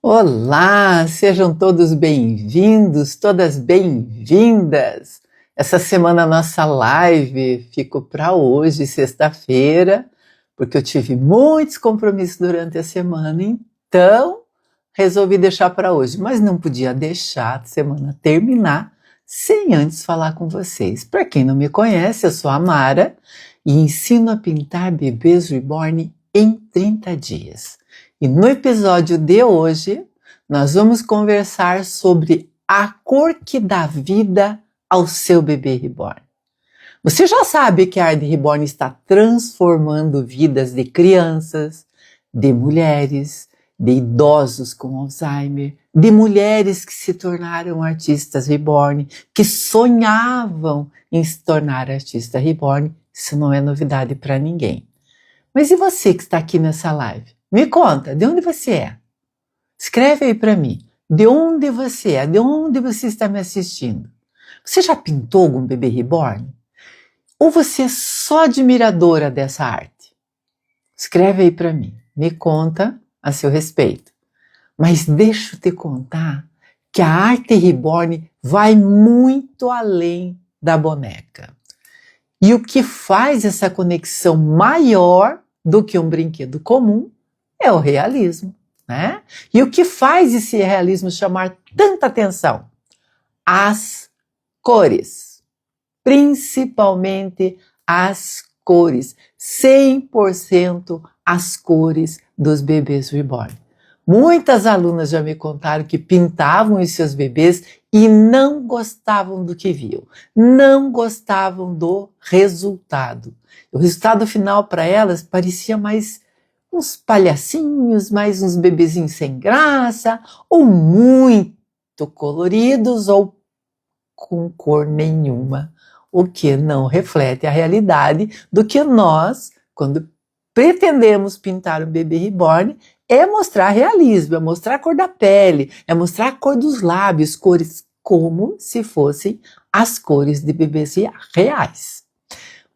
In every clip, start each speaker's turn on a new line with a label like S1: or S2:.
S1: Olá, sejam todos bem-vindos, todas bem-vindas. Essa semana a nossa live ficou para hoje, sexta-feira, porque eu tive muitos compromissos durante a semana, então resolvi deixar para hoje, mas não podia deixar a semana terminar sem antes falar com vocês. Para quem não me conhece, eu sou a Mara e ensino a pintar bebês reborn em 30 dias. E no episódio de hoje, nós vamos conversar sobre a cor que dá vida ao seu bebê reborn. Você já sabe que a Arte Reborn está transformando vidas de crianças, de mulheres, de idosos com Alzheimer, de mulheres que se tornaram artistas reborn, que sonhavam em se tornar artista reborn. Isso não é novidade para ninguém. Mas e você que está aqui nessa live? Me conta, de onde você é? Escreve aí para mim. De onde você é? De onde você está me assistindo? Você já pintou algum bebê reborn? Ou você é só admiradora dessa arte? Escreve aí para mim. Me conta a seu respeito. Mas deixa eu te contar que a arte reborn vai muito além da boneca. E o que faz essa conexão maior do que um brinquedo comum é o realismo, né? E o que faz esse realismo chamar tanta atenção? As cores, principalmente as cores, 100% as cores dos bebês reborn. Muitas alunas já me contaram que pintavam os seus bebês e não gostavam do que viam, não gostavam do resultado. O resultado final para elas parecia mais uns palhacinhos, mais uns bebezinhos sem graça, ou muito coloridos, ou com cor nenhuma, o que não reflete a realidade do que nós, quando pretendemos pintar um bebê reborn, é mostrar realismo, é mostrar a cor da pele, é mostrar a cor dos lábios, cores como se fossem as cores de bebês reais.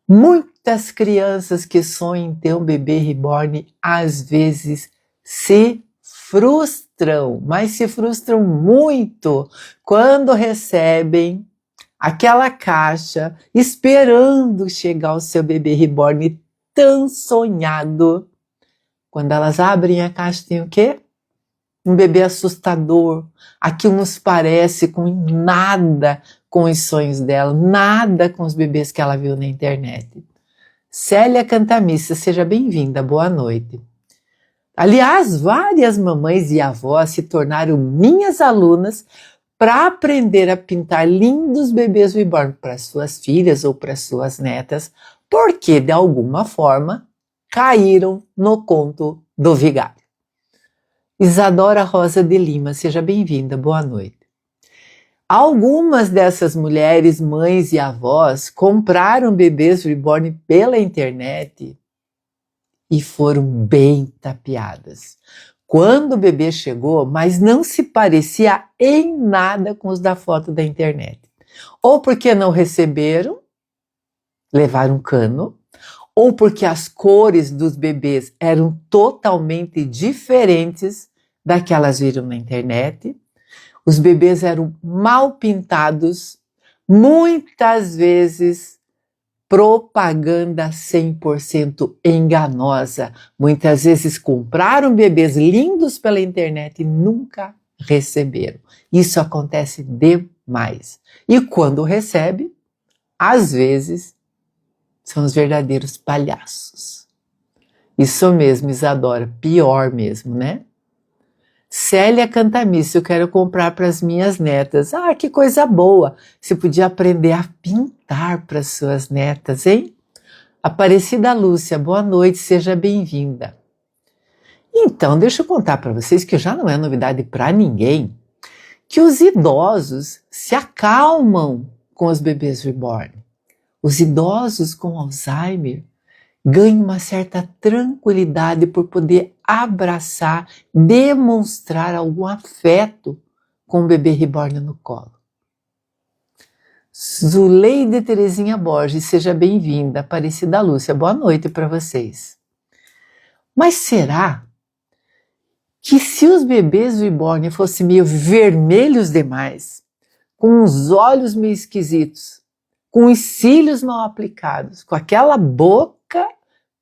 S1: Muitas crianças que sonham em ter um bebê reborn, às vezes se frustram, mas se frustram muito quando recebem aquela caixa esperando chegar o seu bebê reborn tão sonhado. Quando elas abrem a caixa, tem o quê? Um bebê assustador. Aquilo nos parece com nada com os sonhos dela, nada com os bebês que ela viu na internet. Célia Cantamissa, seja bem-vinda, boa noite. Aliás, várias mamães e avós se tornaram minhas alunas para aprender a pintar lindos bebês reborn para suas filhas ou para suas netas, porque de alguma forma caíram no conto do vigário. Isadora Rosa de Lima, seja bem-vinda, boa noite. Algumas dessas mulheres, mães e avós, compraram bebês reborn pela internet e foram bem tapeadas. Quando o bebê chegou, mas não se parecia em nada com os da foto da internet. Ou porque não receberam, levaram cano, ou porque as cores dos bebês eram totalmente diferentes daquelas viram na internet. Os bebês eram mal pintados, muitas vezes propaganda 100% enganosa. Muitas vezes compraram bebês lindos pela internet e nunca receberam. Isso acontece demais. E quando recebe, às vezes, são os verdadeiros palhaços. Isso mesmo, Isadora, pior mesmo, né? Célia Cantamissa, eu quero comprar para as minhas netas. Ah, que coisa boa! Você podia aprender a pintar para as suas netas, hein? Aparecida Lúcia, boa noite, seja bem-vinda. Então, deixa eu contar para vocês que já não é novidade para ninguém que os idosos se acalmam com os bebês reborn. Os idosos com Alzheimer ganham uma certa tranquilidade por poder abraçar, demonstrar algum afeto com o bebê reborn no colo. Zuleide Terezinha Borges, seja bem-vinda. Aparecida Lúcia, boa noite para vocês. Mas será que se os bebês reborn fossem meio vermelhos demais, com os olhos meio esquisitos, com os cílios mal aplicados, com aquela boca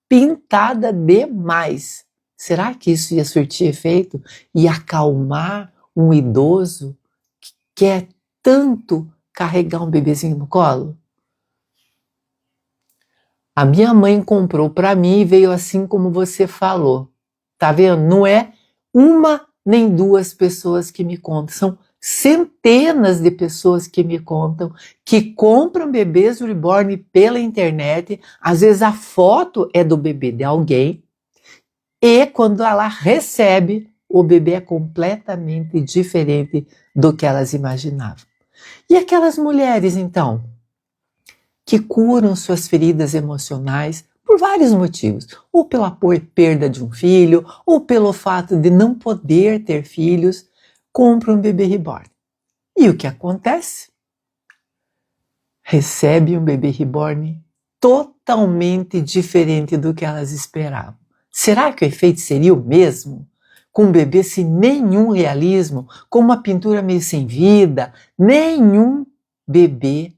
S1: pintada demais, será que isso ia surtir efeito e acalmar um idoso que quer tanto carregar um bebezinho no colo? A minha mãe comprou para mim e veio assim como você falou. Tá vendo? Não é uma nem duas pessoas que me contam, são centenas de pessoas que me contam, que compram bebês reborn pela internet, às vezes a foto é do bebê de alguém, e quando ela recebe, o bebê é completamente diferente do que elas imaginavam. E aquelas mulheres, então, que curam suas feridas emocionais por vários motivos, ou pela perda de um filho, ou pelo fato de não poder ter filhos, compram um bebê reborn. E o que acontece? Recebe um bebê reborn totalmente diferente do que elas esperavam. Será que o efeito seria o mesmo? Com um bebê sem nenhum realismo, com uma pintura meio sem vida, nenhum bebê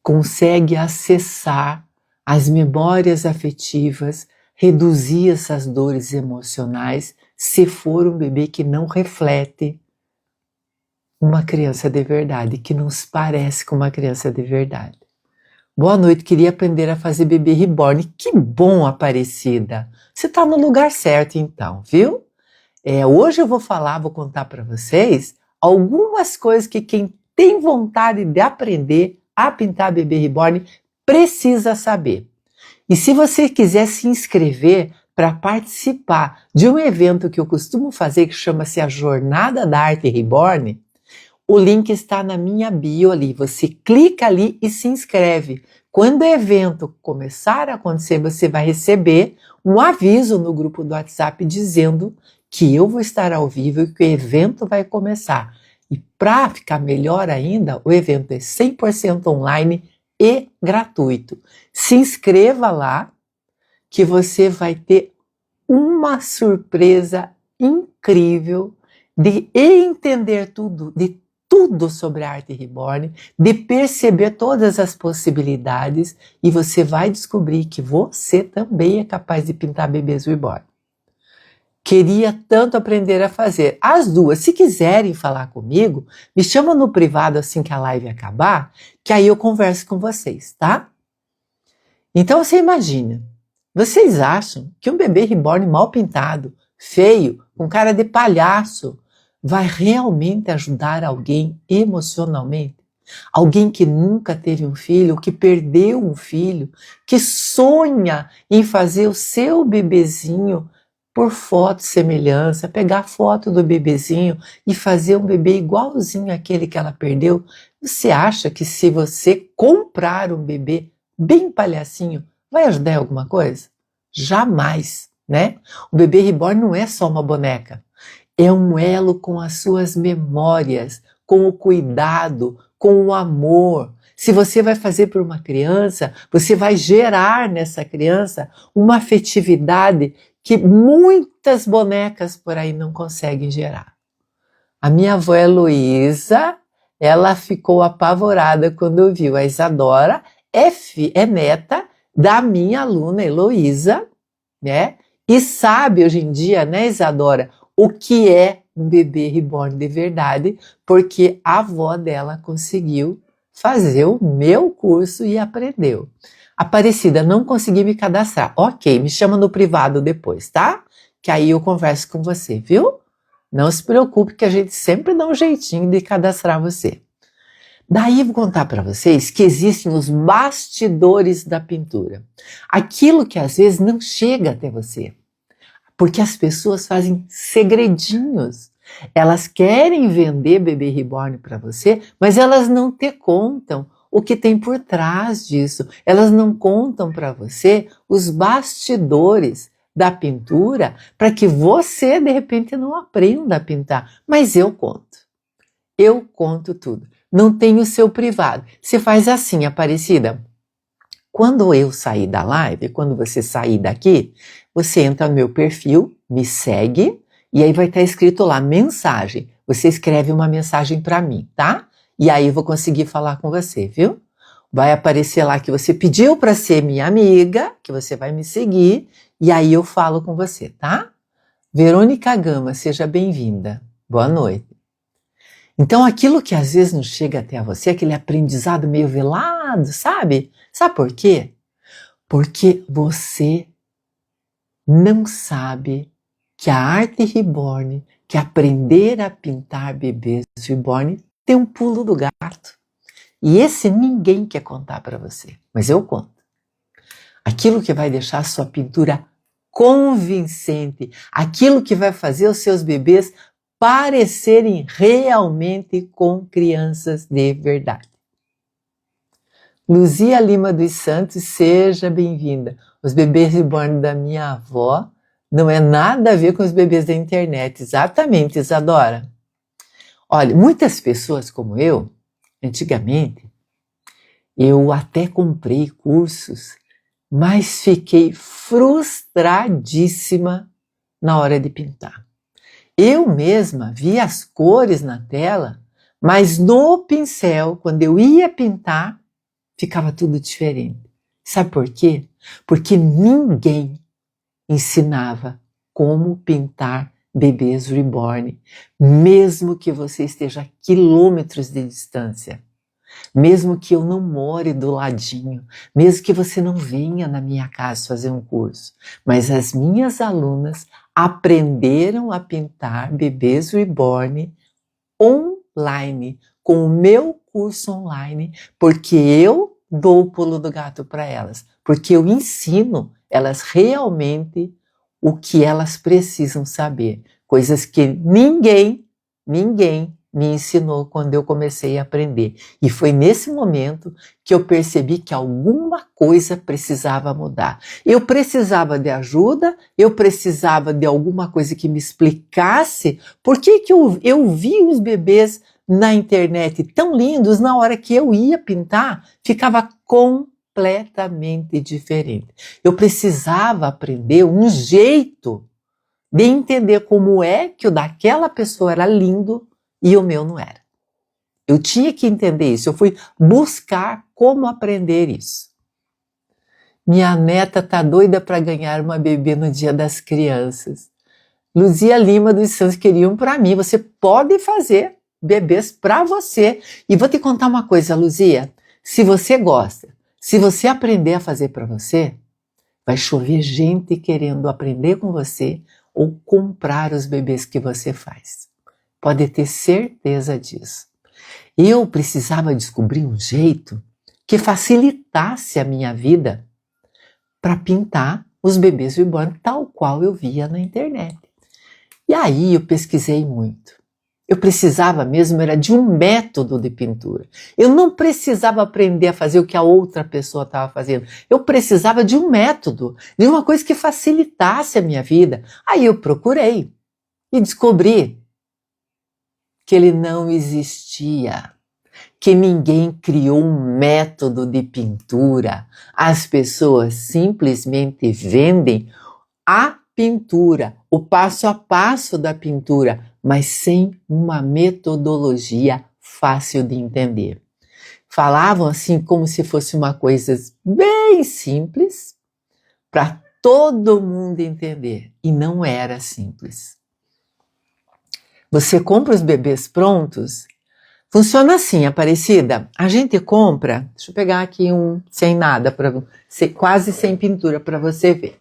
S1: consegue acessar as memórias afetivas, reduzir essas dores emocionais, se for um bebê que não reflete uma criança de verdade, que não se parece com uma criança de verdade. Boa noite, queria aprender a fazer bebê reborn. Que bom, Aparecida! Você está no lugar certo então, viu? Hoje eu vou contar para vocês algumas coisas que quem tem vontade de aprender a pintar bebê reborn precisa saber. E se você quiser se inscrever para participar de um evento que eu costumo fazer, que chama-se a Jornada da Arte Reborn, o link está na minha bio ali. Você clica ali e se inscreve. Quando o evento começar a acontecer, você vai receber um aviso no grupo do WhatsApp dizendo que eu vou estar ao vivo e que o evento vai começar. E para ficar melhor ainda, o evento é 100% online e gratuito. Se inscreva lá que você vai ter uma surpresa incrível de entender de tudo sobre a arte reborn, de perceber todas as possibilidades, e você vai descobrir que você também é capaz de pintar bebês reborn. Queria tanto aprender a fazer. As duas, se quiserem falar comigo, me chama no privado assim que a live acabar, que aí eu converso com vocês, tá? Então você imagina, vocês acham que um bebê reborn mal pintado, feio, com cara de palhaço, vai realmente ajudar alguém emocionalmente? Alguém que nunca teve um filho, que perdeu um filho, que sonha em fazer o seu bebezinho por foto semelhança, pegar foto do bebezinho e fazer um bebê igualzinho àquele que ela perdeu. Você acha que se você comprar um bebê bem palhacinho, vai ajudar em alguma coisa? Jamais, né? O bebê reborn não é só uma boneca. É um elo com as suas memórias, com o cuidado, com o amor. Se você vai fazer por uma criança, você vai gerar nessa criança uma afetividade que muitas bonecas por aí não conseguem gerar. A minha avó Heloísa, ela ficou apavorada quando viu. A Isadora é neta da minha aluna Heloísa, né? E sabe hoje em dia, né, Isadora, o que é um bebê reborn de verdade, porque a avó dela conseguiu fazer o meu curso e aprendeu. Aparecida, não consegui me cadastrar. Ok, me chama no privado depois, tá? Que aí eu converso com você, viu? Não se preocupe que a gente sempre dá um jeitinho de cadastrar você. Daí eu vou contar para vocês que existem os bastidores da pintura. Aquilo que às vezes não chega até você. Porque as pessoas fazem segredinhos. Elas querem vender bebê reborn para você, mas elas não te contam o que tem por trás disso. Elas não contam para você os bastidores da pintura para que você, de repente, não aprenda a pintar. Mas eu conto. Eu conto tudo. Não tem o seu privado. Você faz assim, Aparecida. Quando eu sair da live, quando você sair daqui, você entra no meu perfil me segue e aí vai estar escrito lá, mensagem. Você escreve uma mensagem para mim, tá? E aí eu vou conseguir falar com você, viu? Vai aparecer lá que você pediu para ser minha amiga, que você vai me seguir, e aí eu falo com você, tá? Verônica Gama, seja bem-vinda. Boa noite. Então, aquilo que às vezes não chega até você, aquele aprendizado meio velado, sabe? Sabe por quê? Porque você não sabe que a arte reborn, que aprender a pintar bebês reborn, tem um pulo do gato. E esse ninguém quer contar para você, mas eu conto. Aquilo que vai deixar a sua pintura convincente, aquilo que vai fazer os seus bebês parecerem realmente com crianças de verdade. Luzia Lima dos Santos, seja bem-vinda. Os bebês reborn da minha avó não é nada a ver com os bebês da internet. Exatamente, Isadora. Olha, muitas pessoas como eu, antigamente, eu até comprei cursos, mas fiquei frustradíssima na hora de pintar. Eu mesma via as cores na tela, mas no pincel, quando eu ia pintar, ficava tudo diferente. Sabe por quê? Porque ninguém ensinava como pintar bebês reborn, mesmo que você esteja a quilômetros de distância. Mesmo que eu não more do ladinho, mesmo que você não venha na minha casa fazer um curso, mas as minhas alunas aprenderam a pintar bebês reborn online, com o meu curso online, porque eu dou o pulo do gato para elas, porque eu ensino elas realmente o que elas precisam saber, coisas que ninguém me ensinou quando eu comecei a aprender. E foi nesse momento que eu percebi que alguma coisa precisava mudar. Eu precisava de ajuda, eu precisava de alguma coisa que me explicasse por que eu vi os bebês na internet tão lindos, na hora que eu ia pintar, ficava completamente diferente. Eu precisava aprender um jeito de entender como é que o daquela pessoa era lindo e o meu não era. Eu tinha que entender isso, eu fui buscar como aprender isso. Minha neta tá doida para ganhar uma bebê no Dia das Crianças. Luzia Lima dos Santos queriam para mim, você pode fazer bebês para você. E vou te contar uma coisa, Luzia, se você gosta, se você aprender a fazer para você, vai chover gente querendo aprender com você ou comprar os bebês que você faz. Pode ter certeza disso. Eu precisava descobrir um jeito que facilitasse a minha vida para pintar os bebês reborn tal qual eu via na internet. E aí eu pesquisei muito. Eu precisava mesmo era de um método de pintura. Eu não precisava aprender a fazer o que a outra pessoa estava fazendo. Eu precisava de um método, de uma coisa que facilitasse a minha vida. Aí eu procurei e descobri que ele não existia, que ninguém criou um método de pintura. As pessoas simplesmente vendem a pintura, o passo a passo da pintura, mas sem uma metodologia fácil de entender. Falavam assim como se fosse uma coisa bem simples para todo mundo entender, e não era simples. Você compra os bebês prontos, funciona assim, Aparecida, a gente compra, deixa eu pegar aqui um sem nada, quase sem pintura para você ver.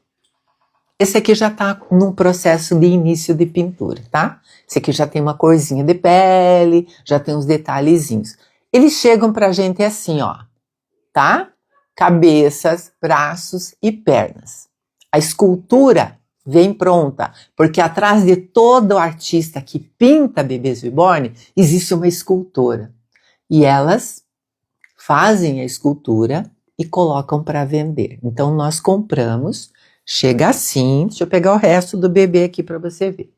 S1: Esse aqui já está num processo de início de pintura, tá? Esse aqui já tem uma corzinha de pele, já tem uns detalhezinhos. Eles chegam pra gente assim, ó, tá? Cabeças, braços e pernas. A escultura vem pronta, porque atrás de todo artista que pinta bebês reborn, existe uma escultora. E elas fazem a escultura e colocam para vender. Então nós compramos, chega assim, deixa eu pegar o resto do bebê aqui para você ver.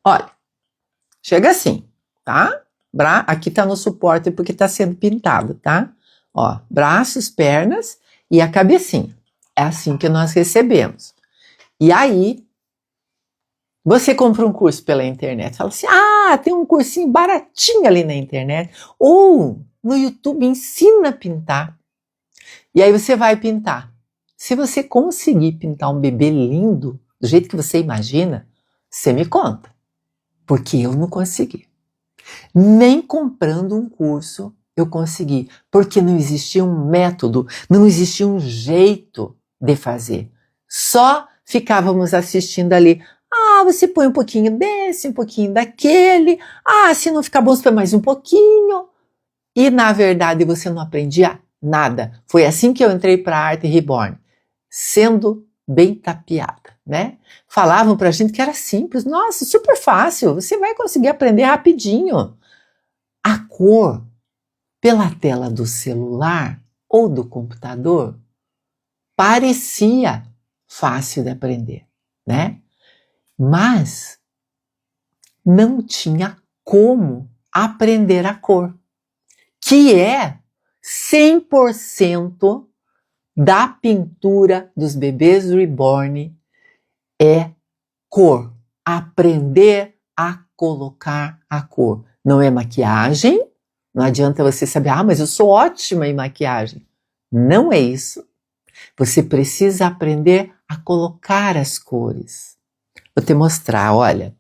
S1: Olha, chega assim, tá? Aqui tá no suporte porque tá sendo pintado, tá? Ó, braços, pernas e a cabecinha. É assim que nós recebemos. E aí, Você compra um curso pela internet, fala assim, tem um cursinho baratinho ali na internet, ou no YouTube ensina a pintar. E aí você vai pintar. Se você conseguir pintar um bebê lindo, do jeito que você imagina, você me conta, porque eu não consegui. Nem comprando um curso eu consegui, porque não existia um método, não existia um jeito de fazer. Só ficávamos assistindo ali. Você põe um pouquinho desse, um pouquinho daquele. Se não ficar bom, você põe mais um pouquinho. E, na verdade, você não aprendia nada. Foi assim que eu entrei para a Arte Reborn, sendo bem tapeada, né? Falavam pra gente que era simples. Nossa, super fácil. Você vai conseguir aprender rapidinho. A cor, pela tela do celular ou do computador, parecia fácil de aprender, né? Mas não tinha como aprender a cor, que é 100% da pintura dos bebês reborn é cor. Aprender a colocar a cor. Não é maquiagem, não adianta você saber, mas eu sou ótima em maquiagem. Não é isso. Você precisa aprender a colocar as cores. Vou te mostrar, olha.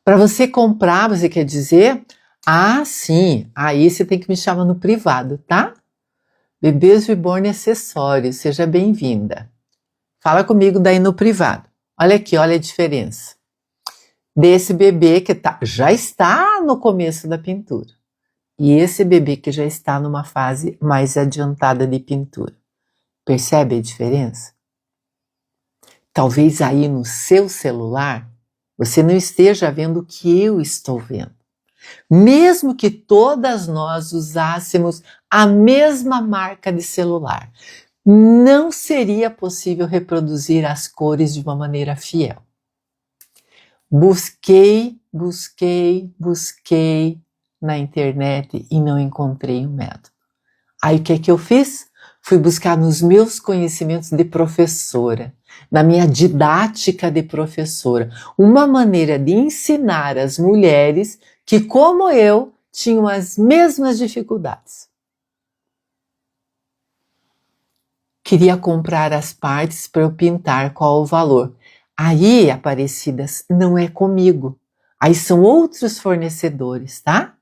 S1: Para você comprar, você quer dizer? Sim, aí você tem que me chamar no privado, tá? Bebês Reborn Acessórios, seja bem-vinda. Fala comigo daí no privado. Olha aqui, olha a diferença. Desse bebê que já está no começo da pintura. E esse bebê que já está numa fase mais adiantada de pintura. Percebe a diferença? Talvez aí no seu celular você não esteja vendo o que eu estou vendo. Mesmo que todas nós usássemos a mesma marca de celular, não seria possível reproduzir as cores de uma maneira fiel. Busquei na internet e não encontrei um método. Aí o que é que eu fiz? Fui buscar nos meus conhecimentos de professora, na minha didática de professora, uma maneira de ensinar as mulheres que, como eu, tinham as mesmas dificuldades. Queria comprar as partes para eu pintar, qual o valor. Aí, Aparecidas, não é comigo. Aí são outros fornecedores, tá?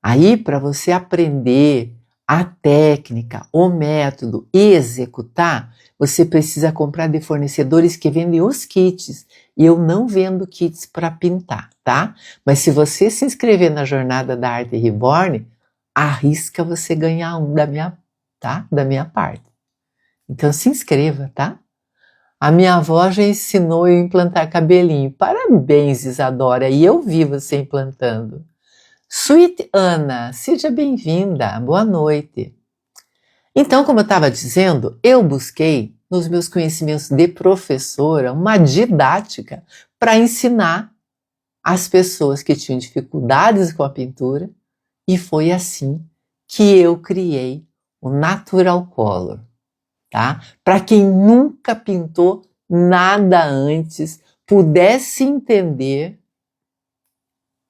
S1: Aí, para você aprender a técnica, o método e executar, você precisa comprar de fornecedores que vendem os kits. E eu não vendo kits para pintar, tá? Mas se você se inscrever na Jornada da Arte Reborn, arrisca você ganhar um da minha parte. Então se inscreva, tá? A minha avó já ensinou eu a implantar cabelinho. Parabéns, Isadora, e eu vi você implantando. Sweet Ana, seja bem-vinda, boa noite. Então, como eu estava dizendo, eu busquei nos meus conhecimentos de professora uma didática para ensinar as pessoas que tinham dificuldades com a pintura, e foi assim que eu criei o Natural Color, tá? Para quem nunca pintou nada antes, pudesse entender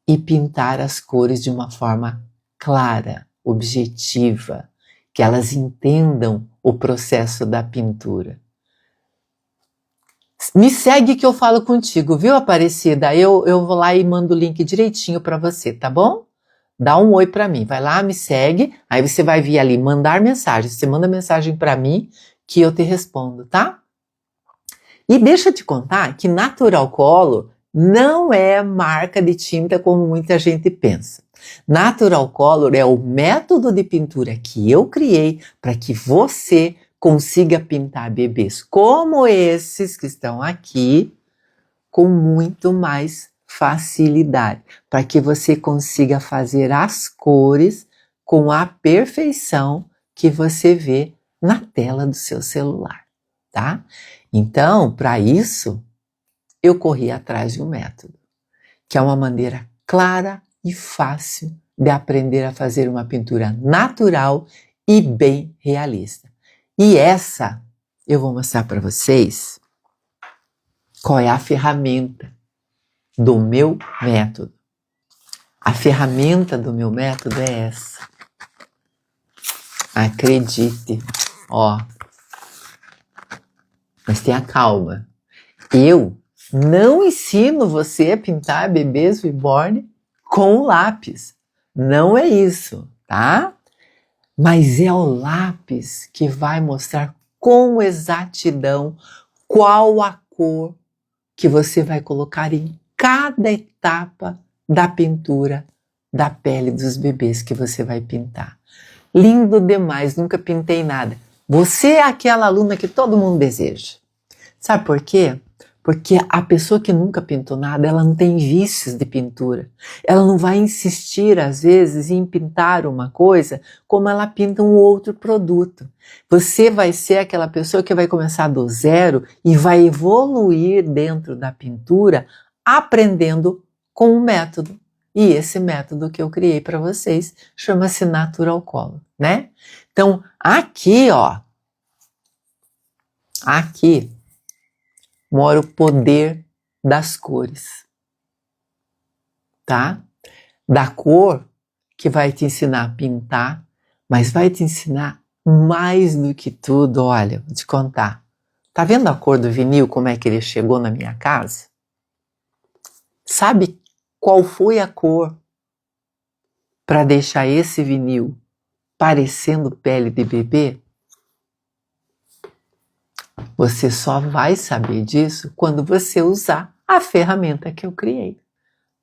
S1: e pintar as cores de uma forma clara, objetiva, que elas entendam o processo da pintura. Me segue que eu falo contigo, viu, Aparecida? Eu vou lá e mando o link direitinho para você, tá bom? Dá um oi para mim, vai lá, me segue, aí você vai vir ali mandar mensagem. Você manda mensagem para mim que eu te respondo, tá? E deixa eu te contar que Natural Color não é marca de tinta como muita gente pensa. Natural Color é o método de pintura que eu criei para que você consiga pintar bebês como esses que estão aqui com muito mais facilidade, para que você consiga fazer as cores com a perfeição que você vê na tela do seu celular, tá? Então, para isso, eu corri atrás de um método, que é uma maneira clara e fácil de aprender a fazer uma pintura natural e bem realista. E essa eu vou mostrar para vocês qual é a ferramenta do meu método. A ferramenta do meu método é essa. Acredite, ó. Mas tenha calma. Eu não ensino você a pintar bebês reborn com lápis. Não é isso, tá? Mas é o lápis que vai mostrar com exatidão qual a cor que você vai colocar em cada etapa da pintura da pele dos bebês que você vai pintar. Lindo demais, nunca pintei nada. Você é aquela aluna que todo mundo deseja. Sabe por quê? Porque a pessoa que nunca pintou nada, ela não tem vícios de pintura. Ela não vai insistir, às vezes, em pintar uma coisa como ela pinta um outro produto. Você vai ser aquela pessoa que vai começar do zero e vai evoluir dentro da pintura, aprendendo com um método. E esse método que eu criei para vocês chama-se Natural Color, né? Então, aqui, ó, aqui mora o poder das cores, tá? Da cor que vai te ensinar a pintar, mas vai te ensinar mais do que tudo. Olha, vou te contar. Tá vendo a cor do vinil, como é que ele chegou na minha casa? Sabe qual foi a cor para deixar esse vinil parecendo pele de bebê? Você só vai saber disso quando você usar a ferramenta que eu criei,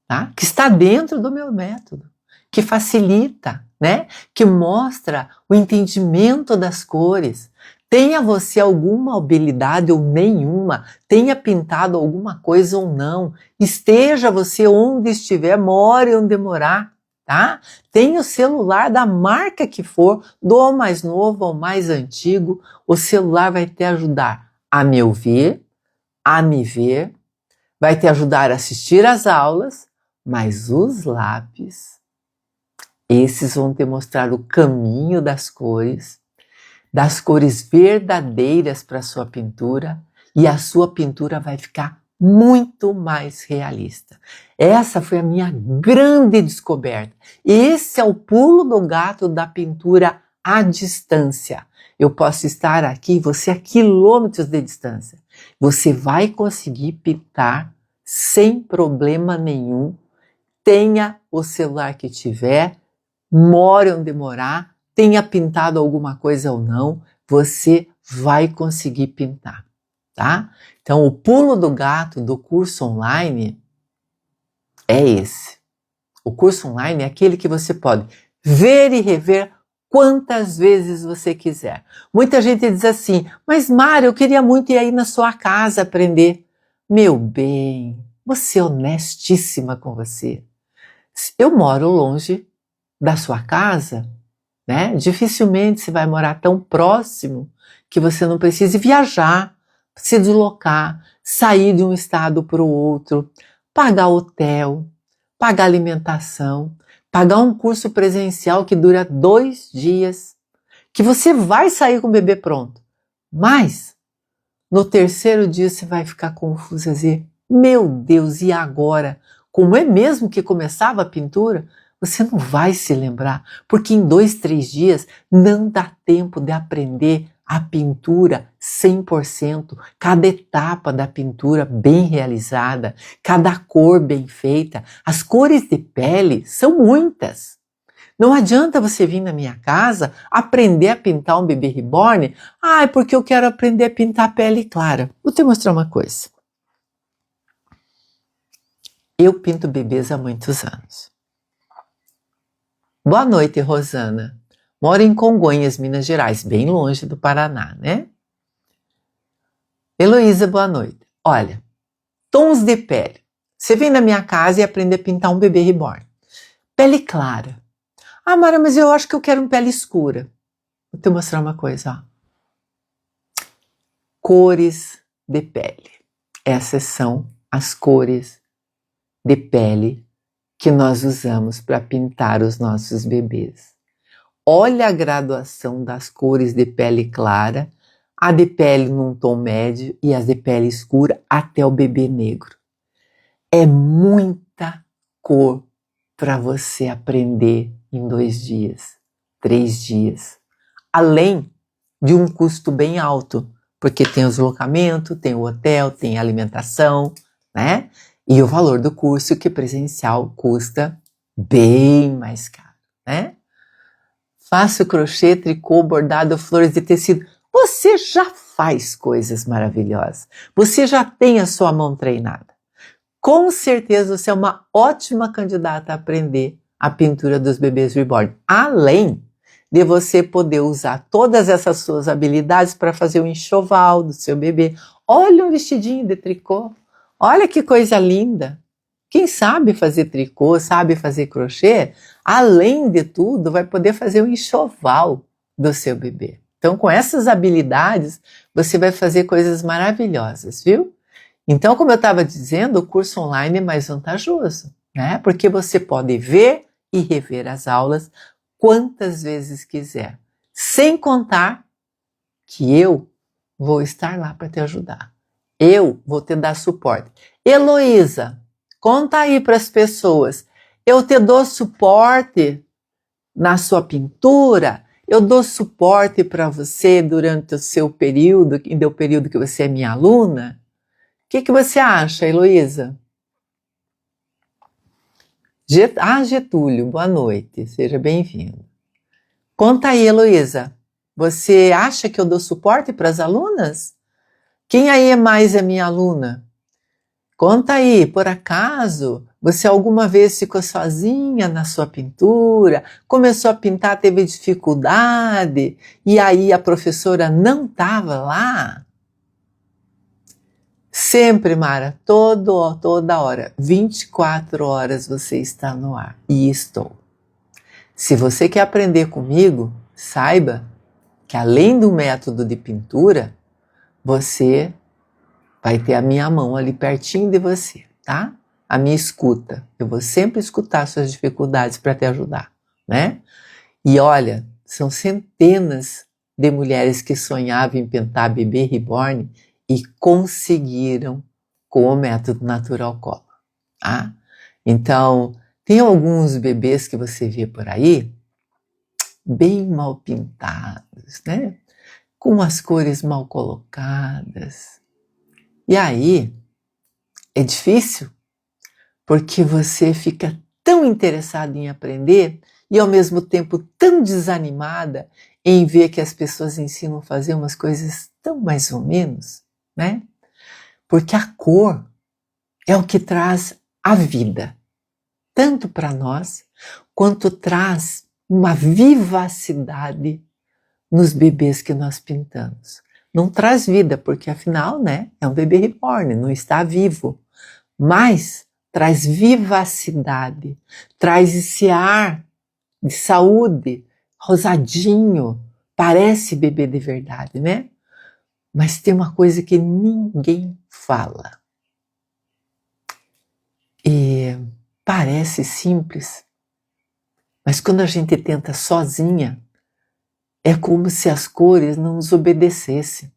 S1: tá? Que está dentro do meu método, que facilita, né? Que mostra o entendimento das cores. Tenha você alguma habilidade ou nenhuma, tenha pintado alguma coisa ou não, esteja você onde estiver, more onde morar, tá? Tenha o celular da marca que for, do mais novo ao mais antigo, o celular vai te ajudar a me ouvir, a me ver, vai te ajudar a assistir às aulas, mas os lápis, esses vão te mostrar o caminho das cores verdadeiras para a sua pintura, e a sua pintura vai ficar muito mais realista. Essa foi a minha grande descoberta. Esse é o pulo do gato da pintura à distância. Eu posso estar aqui, você a quilômetros de distância. Você vai conseguir pintar sem problema nenhum. Tenha o celular que tiver, more onde morar, tenha pintado alguma coisa ou não, você vai conseguir pintar, tá? Então, o pulo do gato do curso online é esse. O curso online é aquele que você pode ver e rever quantas vezes você quiser. Muita gente diz assim, mas Mara, eu queria muito ir aí na sua casa aprender. Meu bem, você é honestíssima com você. Eu moro longe da sua casa, né? Dificilmente você vai morar tão próximo que você não precise viajar, se deslocar, sair de um estado para o outro, pagar hotel, pagar alimentação, pagar um curso presencial que dura 2 dias, que você vai sair com o bebê pronto. Mas, no 3º dia você vai ficar confuso e dizer, meu Deus, e agora? Como é mesmo que começava a pintura? Você não vai se lembrar, porque em 2, 3 dias não dá tempo de aprender a pintura 100%, cada etapa da pintura bem realizada, cada cor bem feita. As cores de pele são muitas. Não adianta você vir na minha casa aprender a pintar um bebê reborn, porque eu quero aprender a pintar a pele clara. Vou te mostrar uma coisa. Eu pinto bebês há muitos anos. Boa noite, Rosana. Moro em Congonhas, Minas Gerais, bem longe do Paraná, né? Heloísa, boa noite. Olha, tons de pele. Você vem na minha casa e aprende a pintar um bebê reborn. Pele clara. Mara, mas eu acho que eu quero uma pele escura. Vou te mostrar uma coisa, ó. Cores de pele. Essas são as cores de pele que nós usamos para pintar os nossos bebês. Olha a graduação das cores de pele clara a de pele num tom médio e as de pele escura até o bebê negro. É muita cor para você aprender em 2 dias, 3 dias. Além de um custo bem alto, porque tem o deslocamento, tem o hotel, tem a alimentação, né? E o valor do curso, que presencial custa bem mais caro, né? Faça crochê, tricô, bordado, flores de tecido. Você já faz coisas maravilhosas. Você já tem a sua mão treinada. Com certeza você é uma ótima candidata a aprender a pintura dos bebês reborn. Além de você poder usar todas essas suas habilidades para fazer o enxoval do seu bebê. Olha um vestidinho de tricô. Olha que coisa linda. Quem sabe fazer tricô, sabe fazer crochê, além de tudo, vai poder fazer o enxoval do seu bebê. Então, com essas habilidades, você vai fazer coisas maravilhosas, viu? Então, como eu estava dizendo, o curso online é mais vantajoso, né? Porque você pode ver e rever as aulas quantas vezes quiser, sem contar que eu vou estar lá para te ajudar. Eu vou te dar suporte. Heloísa, conta aí para as pessoas. Eu te dou suporte na sua pintura? Eu dou suporte para você durante o seu período, o período que você é minha aluna? O que você acha, Heloísa? Getúlio, boa noite, seja bem-vindo. Conta aí, Heloísa, você acha que eu dou suporte para as alunas? Quem aí é mais a minha aluna? Conta aí, por acaso, você alguma vez ficou sozinha na sua pintura, começou a pintar, teve dificuldade, e aí a professora não estava lá? Sempre, Mara, toda hora, 24 horas você está no ar. E estou. Se você quer aprender comigo, saiba que além do método de pintura, você vai ter a minha mão ali pertinho de você, tá? A minha escuta. Eu vou sempre escutar suas dificuldades para te ajudar, né? E olha, são centenas de mulheres que sonhavam em pintar bebê reborn e conseguiram com o método Natural Color, tá? Então, tem alguns bebês que você vê por aí, bem mal pintados, né? Com as cores mal colocadas. E aí, é difícil, porque você fica tão interessado em aprender e ao mesmo tempo tão desanimada em ver que as pessoas ensinam a fazer umas coisas tão mais ou menos, né? Porque a cor é o que traz a vida, tanto para nós, quanto traz uma vivacidade nos bebês que nós pintamos. Não traz vida, porque afinal, né, é um bebê reborn, não está vivo, mas traz vivacidade, traz esse ar de saúde, rosadinho, parece bebê de verdade, né? Mas tem uma coisa que ninguém fala. E parece simples, mas quando a gente tenta sozinha, é como se as cores não nos obedecessem.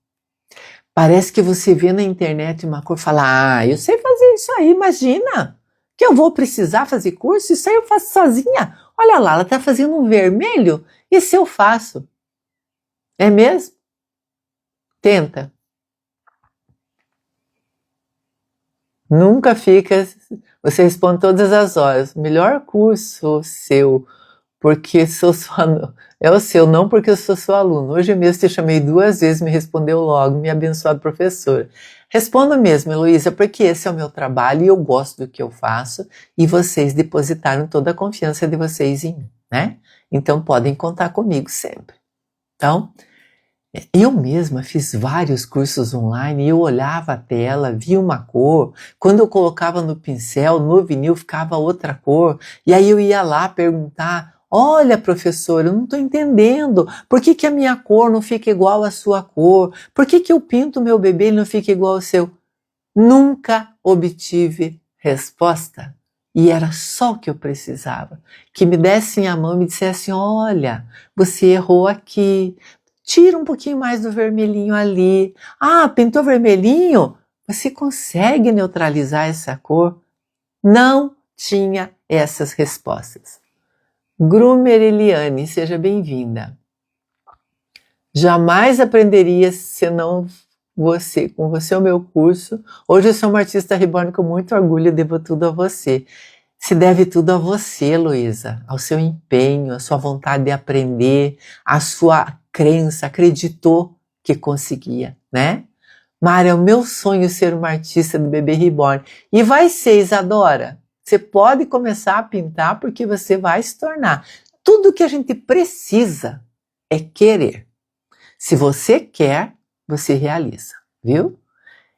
S1: Parece que você vê na internet uma cor e fala, eu sei fazer isso aí, imagina, que eu vou precisar fazer curso, isso aí eu faço sozinha. Olha lá, ela está fazendo um vermelho, e se eu faço? É mesmo? Tenta. Nunca fica, você responde todas as horas, melhor curso seu, porque sou sua, é o seu, não porque eu sou seu aluno. Hoje mesmo te chamei 2 vezes, me respondeu logo, minha abençoada professora. Responda mesmo, Heloísa, porque esse é o meu trabalho e eu gosto do que eu faço e vocês depositaram toda a confiança de vocês em mim, né? Então podem contar comigo sempre. Então, eu mesma fiz vários cursos online e eu olhava a tela, via uma cor, quando eu colocava no pincel, no vinil ficava outra cor, e aí eu ia lá perguntar, olha professora, eu não estou entendendo, por que a minha cor não fica igual à sua cor? Por que eu pinto o meu bebê e não fica igual ao seu? Nunca obtive resposta. E era só o que eu precisava, que me dessem a mão e me dissessem, olha, você errou aqui, tira um pouquinho mais do vermelhinho ali. Ah, pintou vermelhinho? Você consegue neutralizar essa cor? Não tinha essas respostas. Grumer Eliane, seja bem-vinda. Jamais aprenderia se não com você o meu curso. Hoje eu sou uma artista reborn com muito orgulho, devo tudo a você. Se deve tudo a você, Luísa, ao seu empenho, à sua vontade de aprender, à sua crença, acreditou que conseguia, né? Mara, é o meu sonho ser uma artista do bebê reborn. E vai ser, Isadora. Você pode começar a pintar porque você vai se tornar. Tudo que a gente precisa é querer. Se você quer, você realiza, viu?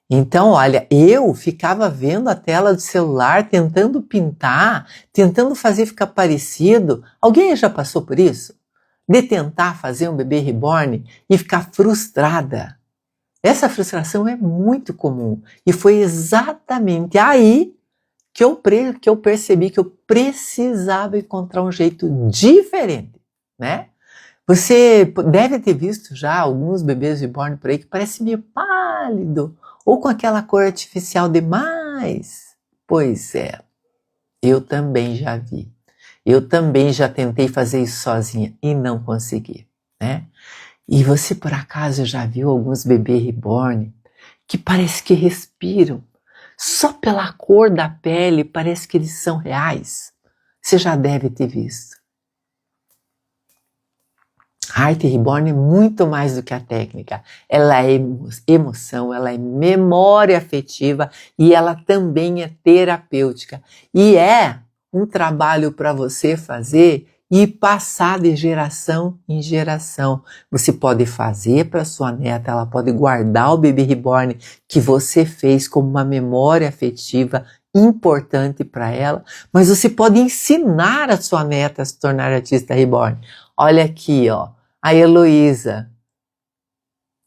S1: Então, olha, eu ficava vendo a tela do celular, tentando pintar, tentando fazer ficar parecido. Alguém já passou por isso? De tentar fazer um bebê reborn e ficar frustrada. Essa frustração é muito comum. E foi exatamente aí que eu percebi que eu precisava encontrar um jeito diferente, né? Você deve ter visto já alguns bebês reborn por aí que parece meio pálido ou com aquela cor artificial demais. Pois é, eu também já vi. Eu também já tentei fazer isso sozinha e não consegui, né? E você por acaso já viu alguns bebês reborn que parece que respiram? Só pela cor da pele parece que eles são reais. Você já deve ter visto. A arte reborn é muito mais do que a técnica. Ela é emoção, ela é memória afetiva e ela também é terapêutica. E é um trabalho para você fazer e passar de geração em geração. Você pode fazer para sua neta, ela pode guardar o bebê reborn que você fez como uma memória afetiva importante para ela, mas você pode ensinar a sua neta a se tornar artista reborn. Olha aqui, ó. A Heloísa,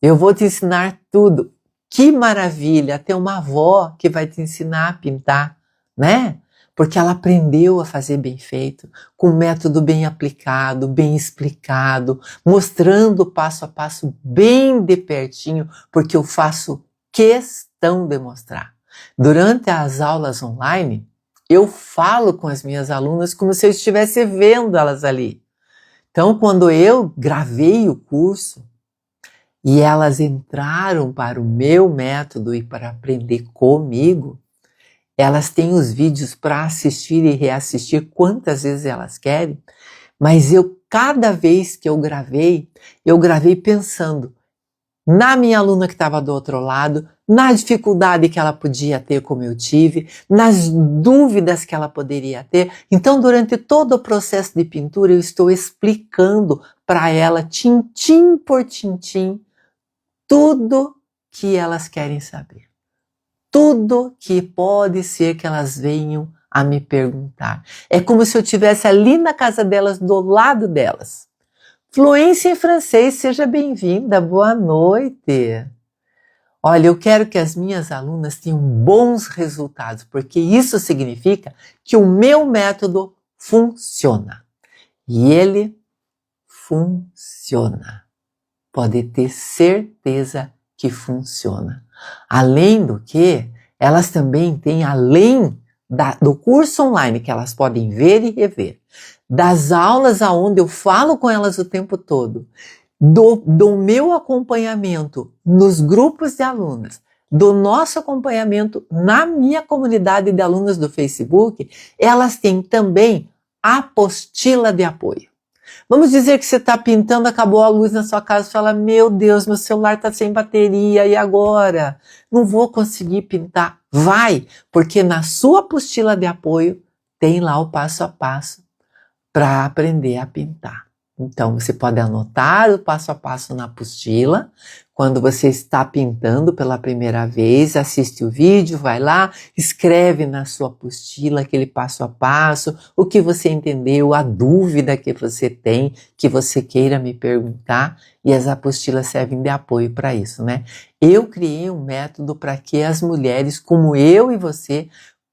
S1: eu vou te ensinar tudo. Que maravilha, ter uma avó que vai te ensinar a pintar, né? Porque ela aprendeu a fazer bem feito, com um método bem aplicado, bem explicado, mostrando passo a passo bem de pertinho, porque eu faço questão de mostrar. Durante as aulas online, eu falo com as minhas alunas como se eu estivesse vendo elas ali. Então, quando eu gravei o curso e elas entraram para o meu método e para aprender comigo, elas têm os vídeos para assistir e reassistir quantas vezes elas querem, mas cada vez que eu gravei pensando na minha aluna que estava do outro lado, na dificuldade que ela podia ter como eu tive, nas dúvidas que ela poderia ter. Então, durante todo o processo de pintura, eu estou explicando para ela, tintim por tintim, tudo que elas querem saber. Tudo que pode ser que elas venham a me perguntar. É como se eu estivesse ali na casa delas, do lado delas. Fluência em francês, seja bem-vinda, boa noite. Olha, eu quero que as minhas alunas tenham bons resultados, porque isso significa que o meu método funciona. E ele funciona. Pode ter certeza que funciona. Além do que, elas também têm, além do curso online que elas podem ver e rever, das aulas aonde eu falo com elas o tempo todo, do meu acompanhamento nos grupos de alunas, do nosso acompanhamento na minha comunidade de alunas do Facebook, elas têm também a apostila de apoio. Vamos dizer que você está pintando, acabou a luz na sua casa e fala, meu Deus, meu celular está sem bateria, e agora? Não vou conseguir pintar. Vai, porque na sua apostila de apoio tem lá o passo a passo para aprender a pintar. Então, você pode anotar o passo a passo na apostila. Quando você está pintando pela primeira vez, assiste o vídeo, vai lá, escreve na sua apostila aquele passo a passo, o que você entendeu, a dúvida que você tem, que você queira me perguntar, e as apostilas servem de apoio para isso, né? Eu criei um método para que as mulheres, como eu e você,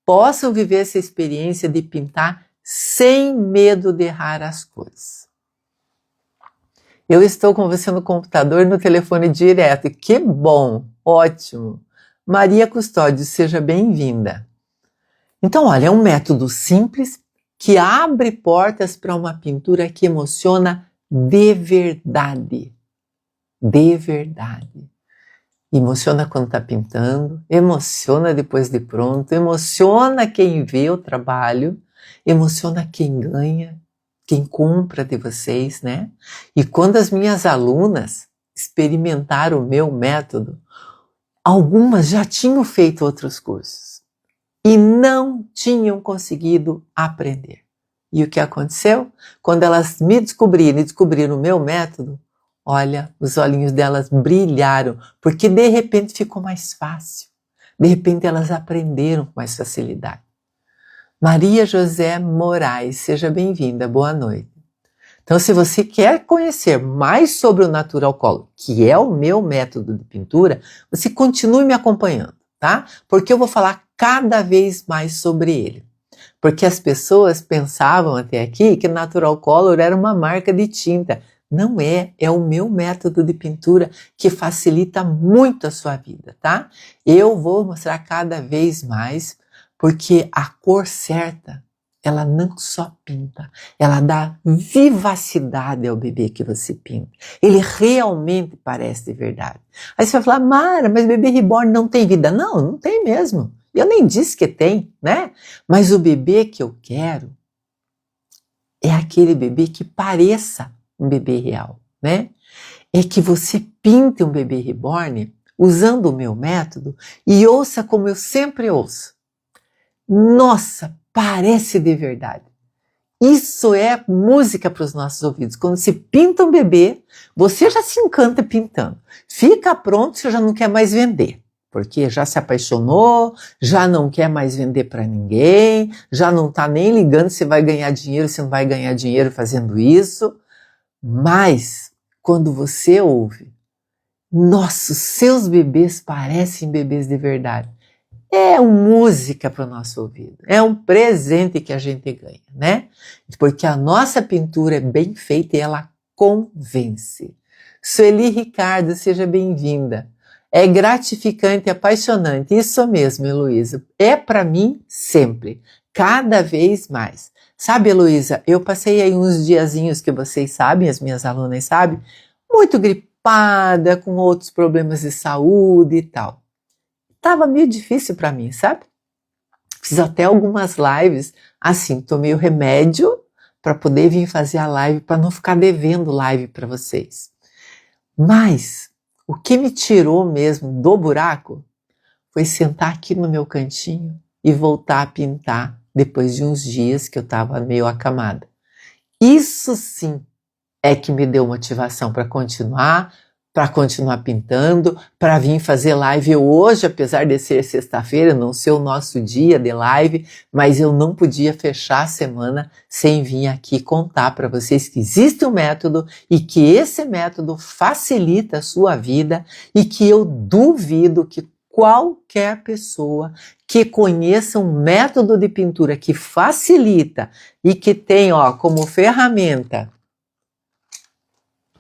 S1: possam viver essa experiência de pintar sem medo de errar as cores. Eu estou com você no computador e no telefone direto. Que bom, ótimo. Maria Custódio, seja bem-vinda. Então, olha, é um método simples que abre portas para uma pintura que emociona de verdade. De verdade. Emociona quando está pintando, emociona depois de pronto, emociona quem vê o trabalho, emociona quem ganha, quem compra de vocês, né? E quando as minhas alunas experimentaram o meu método, algumas já tinham feito outros cursos e não tinham conseguido aprender. E o que aconteceu? Quando elas me descobriram e descobriram o meu método, olha, os olhinhos delas brilharam, porque de repente ficou mais fácil. De repente elas aprenderam com mais facilidade. Maria José Moraes, seja bem-vinda, boa noite. Então, se você quer conhecer mais sobre o Natural Color, que é o meu método de pintura, você continue me acompanhando, tá? Porque eu vou falar cada vez mais sobre ele. Porque as pessoas pensavam até aqui que Natural Color era uma marca de tinta. Não é, é o meu método de pintura que facilita muito a sua vida, tá? Eu vou mostrar cada vez mais, porque a cor certa, ela não só pinta, ela dá vivacidade ao bebê que você pinta. Ele realmente parece de verdade. Aí você vai falar, Mara, mas bebê reborn não tem vida. Não, não tem mesmo. Eu nem disse que tem, né? Mas o bebê que eu quero é aquele bebê que pareça um bebê real, né? É que você pinte um bebê reborn usando o meu método e ouça como eu sempre ouço. Nossa, parece de verdade. Isso é música para os nossos ouvidos. Quando se pinta um bebê, você já se encanta pintando. Fica pronto, você já não quer mais vender. Porque já se apaixonou, já não quer mais vender para ninguém, já não está nem ligando se vai ganhar dinheiro, se não vai ganhar dinheiro fazendo isso. Mas, quando você ouve, nossa, seus bebês parecem bebês de verdade. É música para o nosso ouvido, é um presente que a gente ganha, né? Porque a nossa pintura é bem feita e ela convence. Sueli Ricardo, seja bem-vinda. É gratificante e apaixonante, isso mesmo, Heloísa. É para mim sempre, cada vez mais. Sabe, Heloísa, eu passei aí uns diazinhos que vocês sabem, as minhas alunas sabem, muito gripada, com outros problemas de saúde e tal. Tava meio difícil para mim, sabe? Fiz até algumas lives, assim, tomei o remédio para poder vir fazer a live, para não ficar devendo live para vocês. Mas o que me tirou mesmo do buraco foi sentar aqui no meu cantinho e voltar a pintar depois de uns dias que eu estava meio acamada. Isso sim é que me deu motivação para continuar pintando, para vir fazer live hoje, apesar de ser sexta-feira, não ser o nosso dia de live, mas eu não podia fechar a semana sem vir aqui contar para vocês que existe um método e que esse método facilita a sua vida e que eu duvido que qualquer pessoa que conheça um método de pintura que facilita e que tem, como ferramenta